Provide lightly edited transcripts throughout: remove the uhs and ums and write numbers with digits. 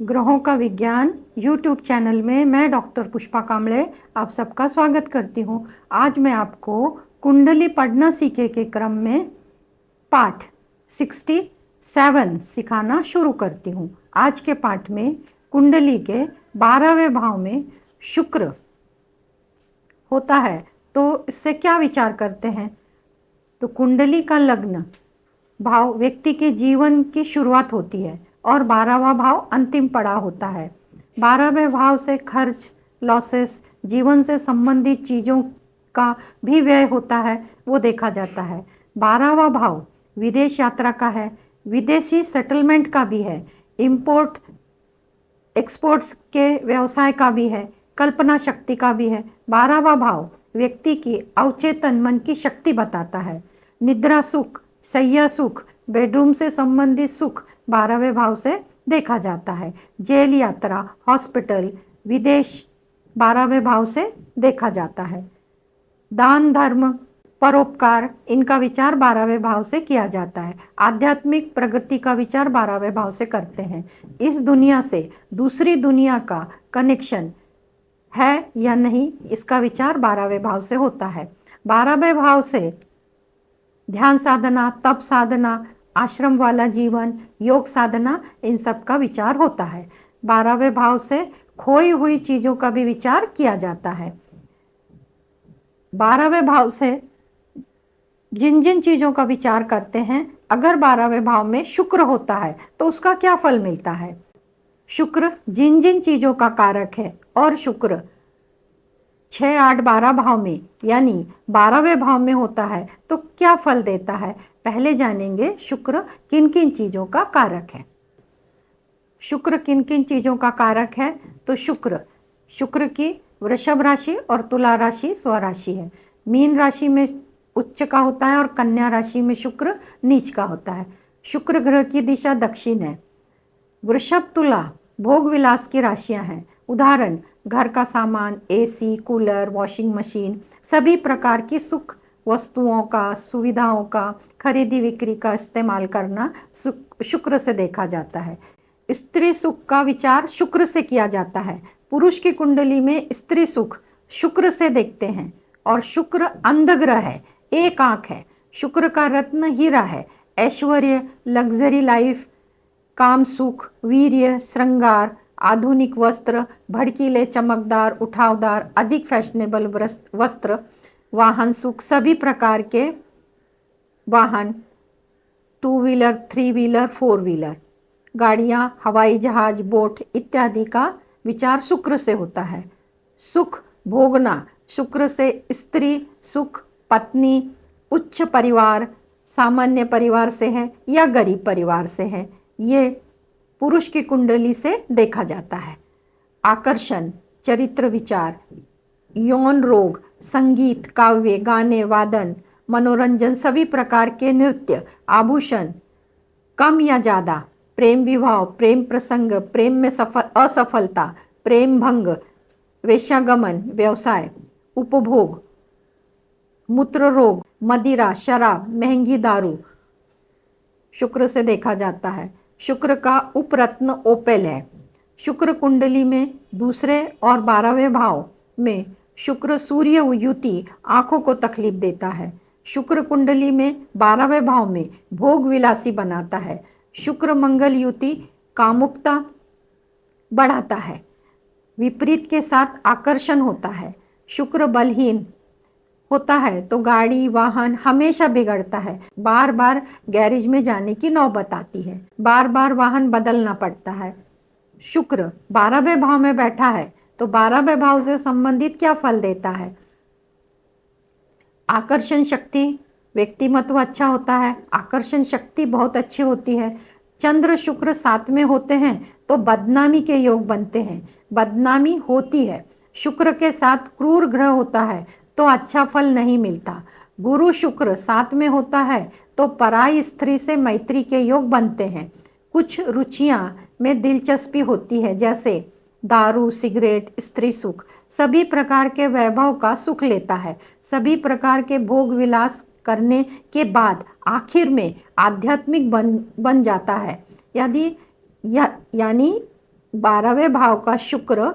ग्रहों का विज्ञान यूट्यूब चैनल में मैं डॉक्टर पुष्पा कामड़े आप सबका स्वागत करती हूँ। आज मैं आपको कुंडली पढ़ना सीखे के क्रम में पाठ 67 सिखाना शुरू करती हूँ। आज के पाठ में कुंडली के 12वें भाव में शुक्र होता है, तो इससे क्या विचार करते हैं। तो कुंडली का लग्न भाव व्यक्ति के जीवन की शुरुआत होती है और 12वां भाव अंतिम पड़ाव होता है। 12वें भाव से खर्च, लॉसेस, जीवन से संबंधित चीज़ों का भी व्यय होता है, वो देखा जाता है। 12वां भाव विदेश यात्रा का है, विदेशी सेटलमेंट का भी है, इंपोर्ट एक्सपोर्ट्स के व्यवसाय का भी है, कल्पना शक्ति का भी है। 12वां भाव व्यक्ति की अवचेतन मन की शक्ति बताता है। निद्रा सुख, शैया सुख, बेडरूम से संबंधित सुख 12वें भाव से देखा जाता है। जेल यात्रा, हॉस्पिटल, विदेश 12वें भाव से देखा जाता है। दान धर्म, परोपकार, इनका विचार 12वें भाव से किया जाता है। आध्यात्मिक प्रगति का विचार 12वें भाव से करते हैं। इस दुनिया से दूसरी दुनिया का कनेक्शन है या नहीं, इसका विचार 12वें भाव से होता है। 12वें भाव से ध्यान साधना, तप साधना, आश्रम वाला जीवन, योग साधना, इन सब का विचार होता है। 12वें भाव से खोई हुई चीज़ों का भी विचार किया जाता है। 12वें भाव से जिन जिन चीज़ों का विचार करते हैं, अगर 12वें भाव में शुक्र होता है तो उसका क्या फल मिलता है। शुक्र जिन जिन चीज़ों का कारक है और शुक्र 6, 8, 12 भाव में यानी 12वें भाव में होता है तो क्या फल देता है। पहले जानेंगे शुक्र किन किन चीज़ों का कारक है। शुक्र किन किन चीज़ों का कारक है, तो शुक्र की वृषभ राशि और तुला राशि स्वराशि है। मीन राशि में उच्च का होता है और कन्या राशि में शुक्र नीच का होता है। शुक्र ग्रह की दिशा दक्षिण है। वृषभ तुला भोग विलास की राशियां हैं। उदाहरण घर का सामान, एसी, कूलर, वॉशिंग मशीन, सभी प्रकार की सुख वस्तुओं का, सुविधाओं का खरीदी बिक्री का इस्तेमाल करना शुक्र से देखा जाता है। स्त्री सुख का विचार शुक्र से किया जाता है। पुरुष की कुंडली में स्त्री सुख शुक्र से देखते हैं और शुक्र अंध ग्रह है, एक आंख है। शुक्र का रत्न हीरा है। ऐश्वर्य, लग्जरी लाइफ, काम सुख, वीर्य, श्रृंगार, आधुनिक वस्त्र, भड़कीले, चमकदार, उठावदार, अधिक फैशनेबल वस्त्र, वाहन सुख, सभी प्रकार के वाहन, 2 व्हीलर, 3 व्हीलर, 4 व्हीलर, गाड़ियाँ, हवाई जहाज, बोट इत्यादि का विचार शुक्र से होता है। सुख भोगना शुक्र से स्त्री सुख, पत्नी, उच्च परिवार, सामान्य परिवार से है या गरीब परिवार से है, ये पुरुष की कुंडली से देखा जाता है। आकर्षण, चरित्र विचार, यौन रोग, संगीत, काव्य, गाने, वादन, मनोरंजन, सभी प्रकार के नृत्य, आभूषण, कम या ज़्यादा, प्रेम विवाह, प्रेम प्रसंग, प्रेम में असफलता, प्रेम भंग, वेश्यागमन, व्यवसाय, उपभोग, मूत्र रोग, मदिरा, शराब, महंगी दारू शुक्र से देखा जाता है। शुक्र का उपरत्न ओपेल है। शुक्र कुंडली में दूसरे और 12वें भाव में शुक्र सूर्य युति आँखों को तकलीफ देता है। शुक्र कुंडली में 12वें भाव में भोग विलासी बनाता है। शुक्र मंगल युति कामुकता बढ़ाता है। विपरीत के साथ आकर्षण होता है। शुक्र बलहीन होता है तो गाड़ी, वाहन हमेशा बिगड़ता है। बार बार गैरेज में जाने की नौबत आती है। बार बार वाहन बदलना पड़ता है। शुक्र 12वें भाव में बैठा है तो 12वें भाव से संबंधित क्या फल देता है। आकर्षण शक्ति, व्यक्तिमत्व अच्छा होता है। आकर्षण शक्ति बहुत अच्छी होती है। चंद्र शुक्र साथ में होते हैं तो बदनामी के योग बनते हैं, बदनामी होती है। शुक्र के साथ क्रूर ग्रह होता है तो अच्छा फल नहीं मिलता। गुरु शुक्र साथ में होता है तो पराई स्त्री से मैत्री के योग बनते हैं। कुछ रुचियां में दिलचस्पी होती है, जैसे दारू, सिगरेट, स्त्री सुख, सभी प्रकार के वैभव का सुख लेता है। सभी प्रकार के भोग विलास करने के बाद आखिर में आध्यात्मिक बन जाता है। यानी 12वें भाव का शुक्र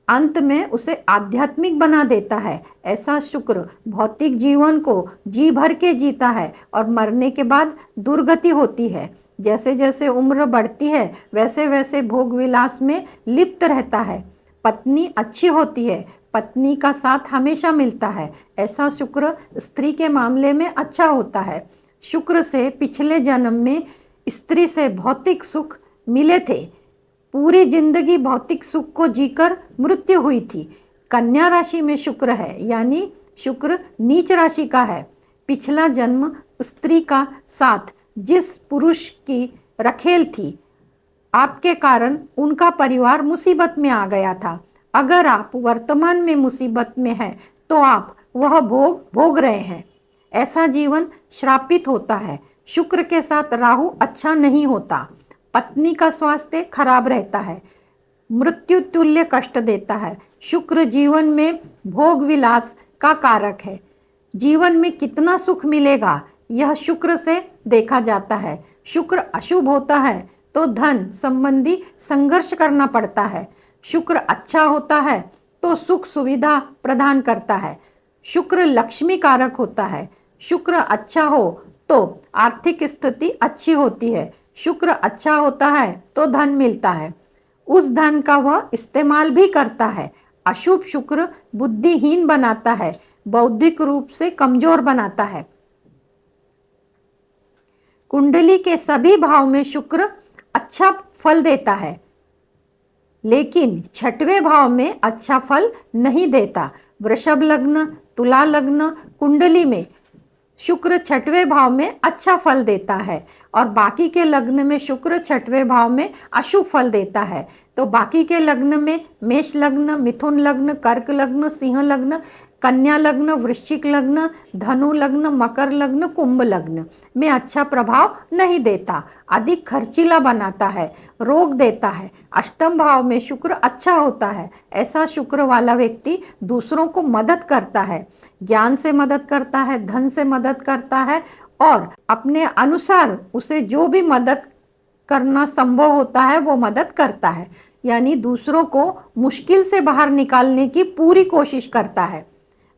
अंत में उसे आध्यात्मिक बना देता है। ऐसा शुक्र भौतिक जीवन को जी भर के जीता है और मरने के बाद दुर्गति होती है। जैसे जैसे उम्र बढ़ती है वैसे वैसे भोग विलास में लिप्त रहता है। पत्नी अच्छी होती है, पत्नी का साथ हमेशा मिलता है। ऐसा शुक्र स्त्री के मामले में अच्छा होता है। शुक्र से पिछले जन्म में स्त्री से भौतिक सुख मिले थे, पूरी जिंदगी भौतिक सुख को जीकर मृत्यु हुई थी। कन्या राशि में शुक्र है, यानी शुक्र नीच राशि का है। पिछला जन्म स्त्री का साथ जिस पुरुष की रखेल थी, आपके कारण उनका परिवार मुसीबत में आ गया था। अगर आप वर्तमान में मुसीबत में हैं तो आप वह भोग भोग रहे हैं। ऐसा जीवन श्रापित होता है। शुक्र के साथ राहु अच्छा नहीं होता। पत्नी का स्वास्थ्य खराब रहता है, मृत्यु तुल्य कष्ट देता है। शुक्र जीवन में भोग विलास का कारक है। जीवन में कितना सुख मिलेगा यह शुक्र से देखा जाता है। शुक्र अशुभ होता है तो धन संबंधी संघर्ष करना पड़ता है। शुक्र अच्छा होता है तो सुख सुविधा प्रदान करता है। शुक्र लक्ष्मी कारक होता है। शुक्र अच्छा हो तो आर्थिक स्थिति अच्छी होती है। शुक्र अच्छा होता है तो धन मिलता है, उस धन का वह इस्तेमाल भी करता है। अशुभ शुक्र बुद्धिहीन बनाता है, बौद्धिक रूप से कमजोर बनाता है। कुंडली के सभी भाव में शुक्र अच्छा फल देता है, लेकिन 6वें भाव में अच्छा फल नहीं देता। वृषभ लग्न, तुला लग्न कुंडली में शुक्र 6वें भाव में अच्छा फल देता है और बाकी के लग्न में शुक्र 6वें भाव में अशुभ फल देता है। तो बाकी के लग्न में मेष लग्न, मिथुन लग्न, कर्क लग्न, सिंह लग्न, कन्या लग्न, वृश्चिक लग्न, धनु लग्न, मकर लग्न, कुंभ लग्न में अच्छा प्रभाव नहीं देता, अधिक खर्चीला बनाता है, रोग देता है। अष्टम भाव में शुक्र अच्छा होता है। ऐसा शुक्र वाला व्यक्ति दूसरों को मदद करता है, ज्ञान से मदद करता है, धन से मदद करता है और अपने अनुसार उसे जो भी मदद करना संभव होता है वो मदद करता है, यानी दूसरों को मुश्किल से बाहर निकालने की पूरी कोशिश करता है।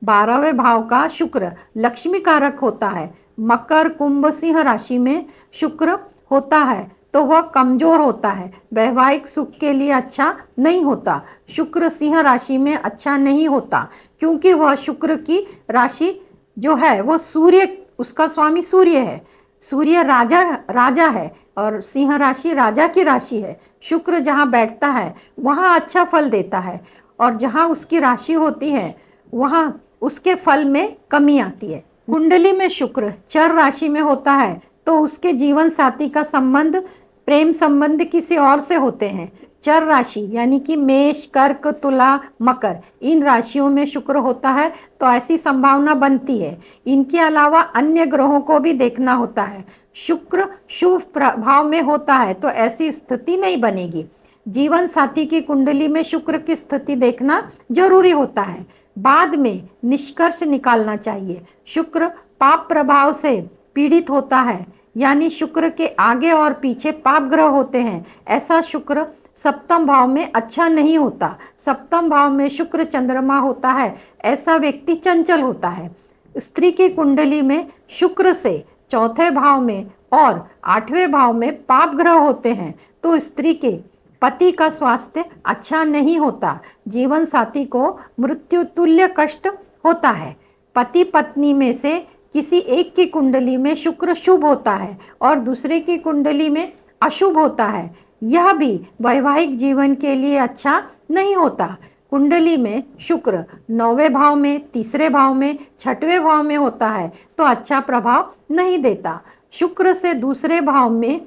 12वें भाव का शुक्र लक्ष्मी कारक होता है। मकर, कुंभ, सिंह राशि में शुक्र होता है तो वह कमजोर होता है, वैवाहिक सुख के लिए अच्छा नहीं होता। शुक्र सिंह राशि में अच्छा नहीं होता क्योंकि वह शुक्र की राशि जो है वो सूर्य, उसका स्वामी सूर्य है। सूर्य राजा है और सिंह राशि राजा की राशि है। शुक्र जहाँ बैठता है वहाँ अच्छा फल देता है और जहाँ उसकी राशि होती है वहाँ उसके फल में कमी आती है। कुंडली में शुक्र चर राशि में होता है तो उसके जीवन साथी का संबंध, प्रेम संबंध किसी और से होते हैं। चर राशि यानी कि मेष, कर्क, तुला, मकर, इन राशियों में शुक्र होता है तो ऐसी संभावना बनती है। इनके अलावा अन्य ग्रहों को भी देखना होता है। शुक्र शुभ प्रभाव में होता है तो ऐसी स्थिति नहीं बनेगी। जीवन साथी की कुंडली में शुक्र की स्थिति देखना जरूरी होता है, बाद में निष्कर्ष निकालना चाहिए। शुक्र पाप प्रभाव से पीड़ित होता है, यानी शुक्र के आगे और पीछे पाप ग्रह होते हैं। ऐसा शुक्र सप्तम भाव में अच्छा नहीं होता। सप्तम भाव में शुक्र चंद्रमा होता है, ऐसा व्यक्ति चंचल होता है। स्त्री की कुंडली में शुक्र से चौथे भाव में और 8वें भाव में पाप ग्रह होते हैं तो स्त्री के पति का स्वास्थ्य अच्छा नहीं होता। जीवन साथी को मृत्यु तुल्य कष्ट होता है। पति पत्नी में से किसी एक की कुंडली में शुक्र शुभ होता है और दूसरे की कुंडली में अशुभ होता है, यह भी वैवाहिक जीवन के लिए अच्छा नहीं होता। कुंडली में शुक्र 9वें भाव में, तीसरे भाव में, 6वें भाव में होता है तो अच्छा प्रभाव नहीं देता। शुक्र से दूसरे भाव में,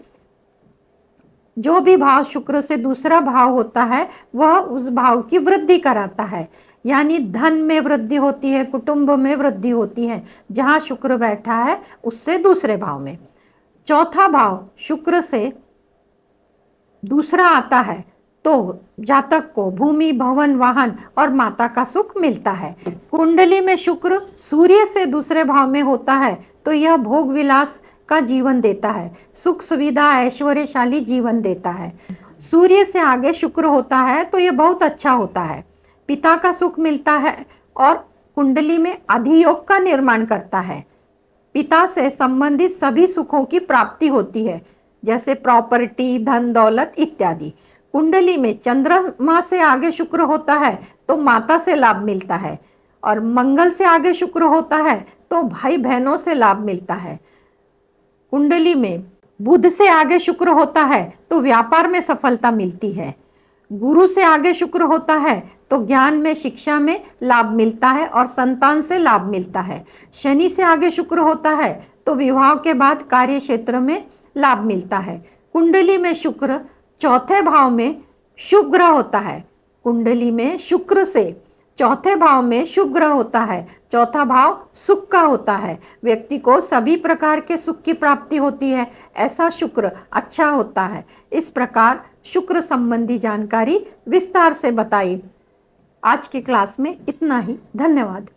जो भी भाव शुक्र से दूसरा भाव होता है वह उस भाव की वृद्धि कराता है, यानी धन में वृद्धि होती है, कुटुंब में वृद्धि होती है। जहाँ शुक्र बैठा है उससे दूसरे भाव में। चौथा भाव शुक्र से दूसरा आता है तो जातक को भूमि, भवन, वाहन और माता का सुख मिलता है। कुंडली में शुक्र सूर्य से दूसरे भाव में होता है तो यह भोग विलास का जीवन देता है, सुख सुविधा ऐश्वर्यशाली जीवन देता है। सूर्य से आगे शुक्र होता है तो ये बहुत अच्छा होता है, पिता का सुख मिलता है और कुंडली में अधियोग का निर्माण करता है। पिता से संबंधित सभी सुखों की प्राप्ति होती है, जैसे प्रॉपर्टी, धन दौलत इत्यादि। कुंडली में चंद्रमा से आगे शुक्र होता है तो माता से लाभ मिलता है, और मंगल से आगे शुक्र होता है तो भाई बहनों से लाभ मिलता है। कुंडली में बुध से आगे शुक्र होता है तो व्यापार में सफलता मिलती है। गुरु से आगे शुक्र होता है तो ज्ञान में, शिक्षा में लाभ मिलता है और संतान से लाभ मिलता है। शनि से आगे शुक्र होता है तो विवाह के बाद कार्य क्षेत्र में लाभ मिलता है। कुंडली में शुक्र चौथे भाव में शुभ ग्रह होता है। कुंडली में शुक्र से चौथे भाव में शुभ ग्रह होता है। चौथा भाव सुख का होता है, व्यक्ति को सभी प्रकार के सुख की प्राप्ति होती है, ऐसा शुक्र अच्छा होता है। इस प्रकार शुक्र संबंधी जानकारी विस्तार से बताई। आज की क्लास में इतना ही। धन्यवाद।